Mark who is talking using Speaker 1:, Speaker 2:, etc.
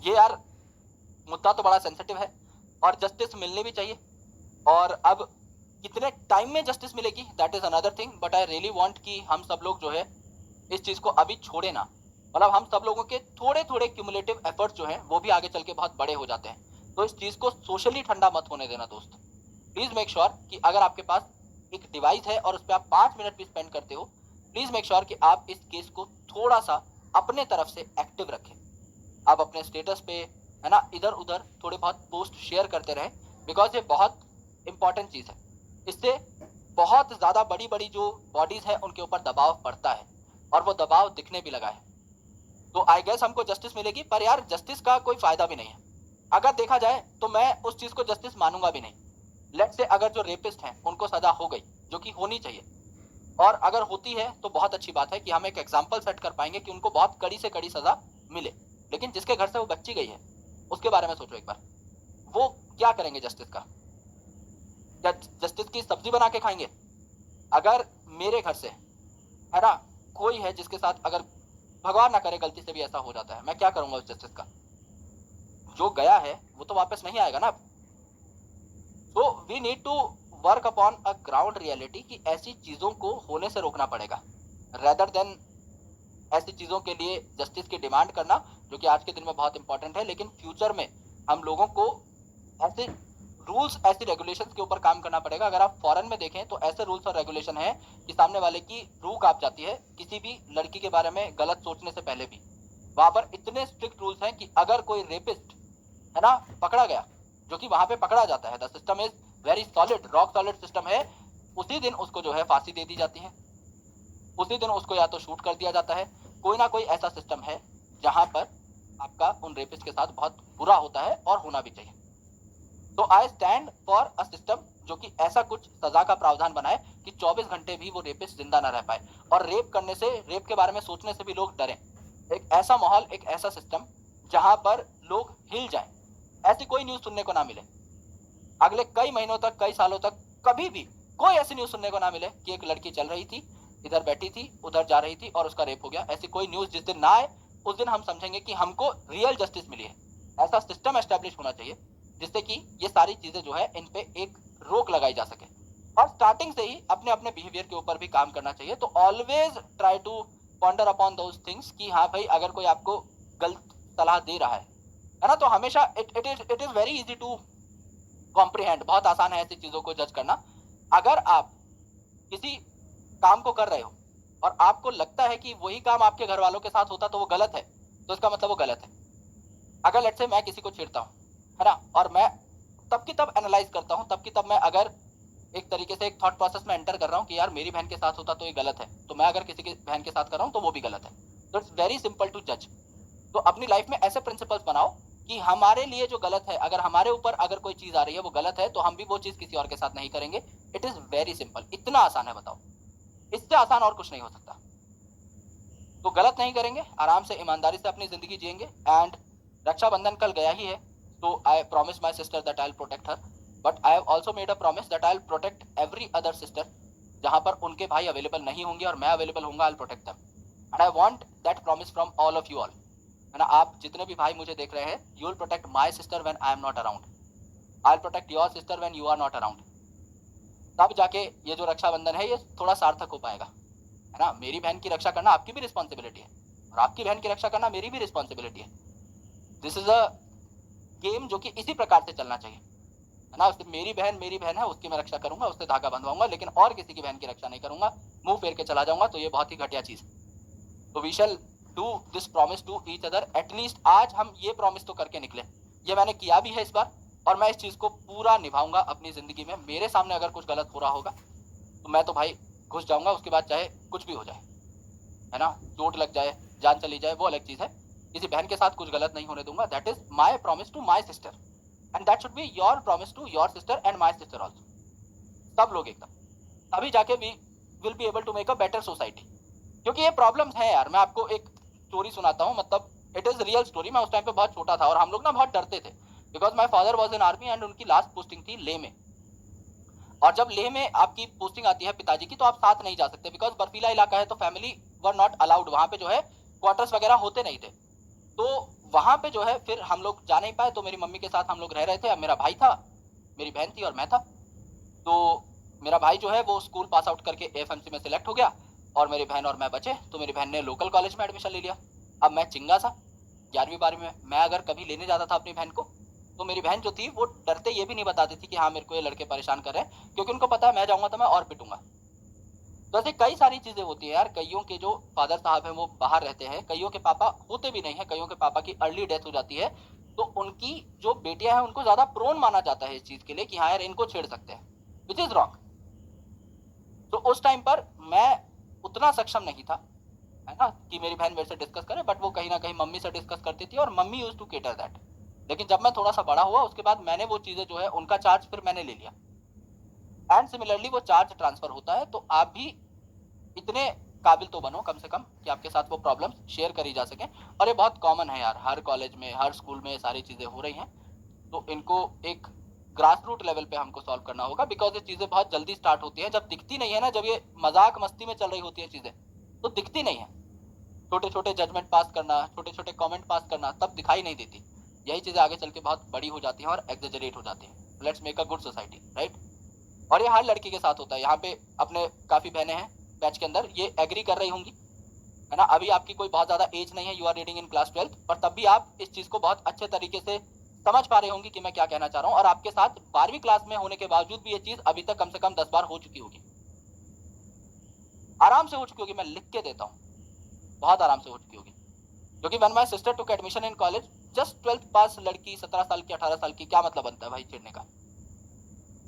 Speaker 1: ये यार मुद्दा तो बड़ा सेंसिटिव है और जस्टिस मिलनी भी चाहिए। और अब कितने टाइम में जस्टिस मिलेगी that is another thing, but I really want कि हम सब लोग जो है इस चीज को अभी छोड़े ना। मतलब हम सब लोगों के थोड़े थोड़े क्यूमुलेटिव एफर्ट्स जो हैं वो भी आगे चल के बहुत बड़े हो जाते हैं। तो इस चीज को सोशली ठंडा मत होने देना दोस्त। प्लीज मेक श्योर कि अगर आपके पास एक डिवाइस है और उस पर आप 5 मिनट भी स्पेंड करते हो, प्लीज मेक श्योर कि आप इस केस को थोड़ा सा अपने तरफ से एक्टिव रखें। आप अपने स्टेटस पे है ना इधर उधर थोड़े बहुत पोस्ट शेयर करते रहे, बिकॉज ये बहुत इंपॉर्टेंट चीज है। इससे बहुत ज्यादा बड़ी बड़ी जो बॉडीज है उनके ऊपर दबाव पड़ता है और वो दबाव दिखने भी लगा है। तो आई गेस हमको जस्टिस मिलेगी, पर यार जस्टिस का कोई फायदा भी नहीं है। अगर देखा जाए तो मैं उस चीज को जस्टिस मानूंगा भी नहीं। लेट से अगर जो रेपिस्ट हैं उनको सजा हो गई, जो कि होनी चाहिए, और अगर होती है तो बहुत अच्छी बात है कि हम एक एग्जाम्पल सेट कर पाएंगे कि उनको बहुत कड़ी से कड़ी सजा मिले। लेकिन जिसके घर से वो बच्ची गई है उसके बारे में सोचो एक बार, वो क्या करेंगे जस्टिस का? क्या जस्टिस की सब्जी बना के खाएंगे? अगर मेरे घर से है ना कोई है जिसके साथ अगर भगवान ना करे गलती से भी ऐसा हो जाता है, मैं क्या करूंगा उस जस्टिस का? जो गया है वो तो वापस नहीं आएगा ना। तो we need to work upon a ground reality कि ऐसी चीजों को होने से रोकना पड़ेगा, रेदर देन ऐसी चीजों के लिए जस्टिस की डिमांड करना, जो कि आज के दिन में बहुत इंपॉर्टेंट है। लेकिन फ्यूचर में हम लोगों को ऐसे रूल्स ऐसी रेगुलेशंस के ऊपर काम करना पड़ेगा। अगर आप फॉरेन में देखें तो ऐसे रूल्स और रेगुलेशन है कि सामने वाले की रूह कांप जाती है किसी भी लड़की के बारे में गलत सोचने से पहले भी। वहां पर इतने स्ट्रिक्ट रूल्स हैं कि अगर कोई रेपिस्ट है ना पकड़ा गया, जो कि वहां पे पकड़ा जाता है, the system is very solid, rock solid system है, उसी दिन उसको जो है फांसी दे दी जाती है, उसी दिन उसको या तो शूट कर दिया जाता है। कोई ना कोई ऐसा सिस्टम है जहां पर आपका उन रेपिस्ट के साथ बहुत बुरा होता है और होना भी चाहिए। तो I stand for a system जो कि ऐसा कुछ सजा का प्रावधान बनाए कि 24 घंटे भी वो रेपिस्ट जिंदा ना रह पाए, और रेप करने से, रेप के बारे में सोचने से भी लोग डरें। एक ऐसा माहौल, एक ऐसा सिस्टम जहां पर लोग हिल जाएं, ऐसी कोई न्यूज सुनने को ना मिले अगले कई महीनों तक, कई सालों तक, कभी भी कोई ऐसी न्यूज सुनने को ना मिले कि एक लड़की चल रही थी, इधर बैठी थी, उधर जा रही थी और उसका रेप हो गया। ऐसी कोई न्यूज जिस दिन ना आए उस दिन हम समझेंगे कि हमको रियल जस्टिस मिली है। ऐसा सिस्टम एस्टेब्लिश होना चाहिए जिससे कि ये सारी चीजें जो है इन पे एक रोक लगाई जा सके, और स्टार्टिंग से ही अपने अपने बिहेवियर के ऊपर भी काम करना चाहिए। तो always try to ponder upon those things कि हाँ भाई अगर कोई आपको गलत सलाह दे रहा है ना, तो हमेशा it is very easy to comprehend, बहुत आसान है ऐसी चीजों को जज करना। अगर आप किसी काम को कर रहे हो और आपको लगता है कि वही काम आपके घर वालों के साथ होता तो वो गलत है, तो इसका मतलब वो गलत है। अगर लेट्स से मैं किसी को छेड़ता हूँ है ना, और मैं तब की तब एनालाइज करता हूँ, तब की तब मैं अगर एक तरीके से एक थॉट प्रोसेस में एंटर कर रहा हूँ कि यार मेरी बहन के साथ होता तो ये गलत है, तो मैं अगर किसी की बहन के साथ कर रहा हूँ तो वो भी गलत है। तो इट्स वेरी सिंपल टू जज। तो अपनी लाइफ में ऐसे प्रिंसिपल्स बनाओ कि हमारे लिए जो गलत है, अगर हमारे ऊपर अगर कोई चीज आ रही है वो गलत है, तो हम भी वो चीज किसी और के साथ नहीं करेंगे। इट इज वेरी सिंपल, इतना आसान है, बताओ इससे आसान और कुछ नहीं हो सकता। तो गलत नहीं करेंगे, आराम से ईमानदारी से अपनी जिंदगी जिएंगे। एंड रक्षाबंधन कल गया ही है, तो I promise my sister that I will protect her, but I have also made a promise that I will protect every other sister. जहां पर उनके भाई अवेलेबल नहीं होंगे और मैं अवेलेबल होऊंगा, आई will protect them. And I want that promise from all of you all, है ना। आप जितने भी भाई मुझे देख रहे हैं, you will protect my sister when I am not around, I will protect your sister when you are not around. तब जाके ये जो रक्षाबंधन है ये थोड़ा सार्थक हो पाएगा, है ना। मेरी बहन की रक्षा करना आपकी भी रिस्पॉन्सिबिलिटी है और आपकी बहन की रक्षा करना मेरी भी रिस्पॉन्सिबिलिटी है। दिस इज अ गेम जो कि इसी प्रकार से चलना चाहिए, है ना। उससे मेरी बहन है, उसकी मैं रक्षा करूंगा, उससे धागा बंधवाऊंगा, लेकिन और किसी की बहन की रक्षा नहीं करूंगा, मुंह फेर के चला जाऊंगा, तो ये बहुत ही घटिया चीज। तो we shall do this promise to each other. At least आज हम ये प्रॉमिस तो करके निकले, ये मैंने किया भी है इस बार, और मैं इस चीज को पूरा निभाऊंगा अपनी जिंदगी में। मेरे सामने अगर कुछ गलत हो रहा होगा तो मैं तो भाई घुस जाऊंगा, उसके बाद चाहे कुछ भी हो जाए, है ना, चोट लग जाए, जान चली जाए, वो अलग चीज है। किसी बहन के साथ कुछ गलत नहीं होने दूंगा। That is my promise to my sister, and that should be your promise to your sister and my sister also. सब लोग एकदम, तभी जाके we will be able to make a better society. क्योंकि ये प्रॉब्लम्स है यार। मैं आपको एक स्टोरी सुनाता हूँ, मतलब इट इज रियल स्टोरी। मैं उस टाइम पे बहुत छोटा था और हम लोग ना बहुत डरते थे, because my father was in army and उनकी लास्ट पोस्टिंग थी लेह में। और जब लेह में आपकी पोस्टिंग आती है पिताजी की, तो आप साथ नहीं जा सकते, बिकॉज बर्फीला इलाका है, तो फैमिली वर नॉट अलाउड। वहां पे जो है क्वार्टर्स वगैरह होते नहीं थे। तो वहां पे जो है फिर हम लोग जा नहीं पाए, तो मेरी मम्मी के साथ हम लोग रह रहे थे। अब मेरा भाई था, मेरी बहन थी और मैं था। तो मेरा भाई जो है वो स्कूल पास आउट करके एएफएमसी में सिलेक्ट हो गया और मेरी बहन और मैं बचे। तो मेरी बहन ने लोकल कॉलेज में एडमिशन ले लिया। अब मैं चिंगा था 11वीं 12वीं में। मैं अगर कभी लेने जाता था अपनी बहन को, तो मेरी बहन जो थी वो डरते ये भी नहीं बताती थी कि हाँ मेरे को ये लड़के परेशान कर रहे हैं, क्योंकि उनको पता है मैं जाऊंगा तो मैं और पिटूंगा। तो ऐसे कई सारी चीजें होती है यार। कईयों के जो फादर साहब हैं वो बाहर रहते हैं, कईयों के पापा होते भी नहीं है, कईयों के पापा की अर्ली डेथ हो जाती है, तो उनकी जो बेटियां हैं उनको ज्यादा प्रोन माना जाता है इस चीज के लिए कि हाँ यार इनको छेड़ सकते हैं, विच इज रॉन्ग। तो उस टाइम पर मैं उतना सक्षम नहीं था, है ना, कि मेरी बहन मेरे से डिस्कस करे, बट वो कहीं ना कहीं मम्मी से डिस्कस करती थी और mummy use to cater that. लेकिन जब मैं थोड़ा सा बड़ा हुआ उसके बाद मैंने वो चीजें जो है उनका चार्ज फिर मैंने ले लिया, एंड सिमिलरली वो चार्ज ट्रांसफर होता है। तो आप भी इतने काबिल तो बनो कम से कम कि आपके साथ वो प्रॉब्लम शेयर करी जा सके। और ये बहुत कॉमन है यार, हर कॉलेज में हर स्कूल में ये सारी चीजें हो रही हैं। तो इनको एक ग्रास रूट लेवल पे हमको सॉल्व करना होगा, बिकॉज ये चीजें बहुत जल्दी स्टार्ट होती है, जब दिखती नहीं है ना, जब ये मजाक मस्ती में चल रही होती है चीजें तो दिखती नहीं है। छोटे छोटे जजमेंट पास करना, छोटे छोटे कमेंट पास करना, तब दिखाई नहीं देती। यही चीजें आगे चल के बहुत बड़ी हो जाती हैं और एग्जेजरेट हो जाती हैं। Let's make a good society, right. और ये हर लड़की के साथ होता है। यहाँ पे अपने काफी बहनें हैं बैच के अंदर, ये एग्री कर रही होंगी, है ना। अभी आपकी कोई बहुत ज्यादा एज नहीं है, you are reading in class 12, पर तब भी आप इस चीज को बहुत अच्छे तरीके से समझ पा रहे होंगी कि मैं क्या कहना चाह रहा हूँ। और आपके साथ 12वीं क्लास में होने के बावजूद भी ये चीज अभी तक कम से कम 10 बार हो चुकी होगी, आराम से हो चुकी होगी। मैं लिख के देता हूँ, बहुत आराम से हो चुकी होगी। क्योंकि when my sister took admission in college, just 12th पास लड़की 17 साल की 18 साल की, क्या मतलब बनता है भाई छेड़ने का।